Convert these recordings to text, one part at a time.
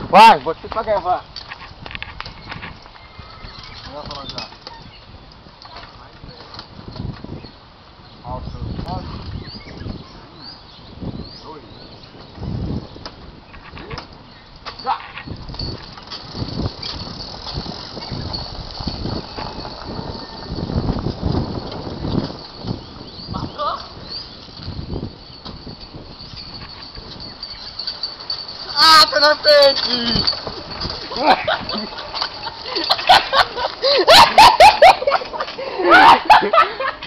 Vai, você pra gravar. Vai falar já. Alto, dois. Já! Passou? Ah, tá na frente!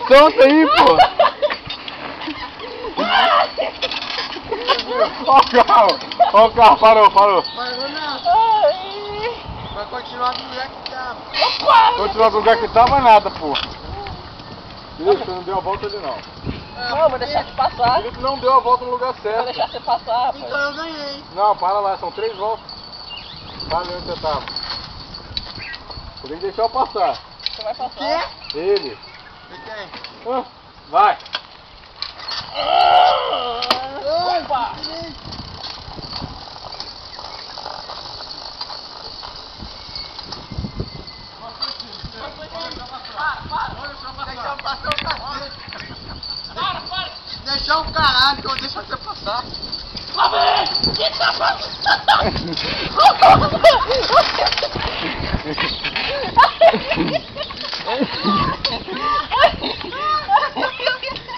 Solta aí, pô! Ó o carro, parou. Parou não. Vai continuar do lugar que tava. Continuar do lugar que tava nada, pô. Felipe, não deu a volta ali não. Não, vou deixar de passar. Felipe não deu a volta no lugar Vou certo. deixar você passar, rapaz. Então eu ganhei. Não, para lá, são 3 voltas. Para onde você tava. Você tem que deixar eu passar. Você vai O passar. quê? Ele. E quem? Vai. Opa! Deixar eu passar o cacete. Para! Deixar o caralho que eu vou deixar você passar. O que tá passando?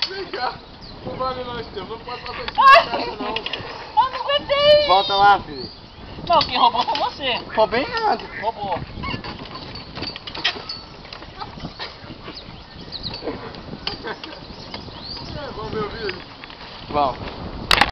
Vem cá. Não vale não, Estevam. Não pode passar aqui não. Eu não aguentei! Volta lá, filho. Não, quem roubou foi você. Roubei nada. Roubou. Vamos ver o vídeo? Vamos.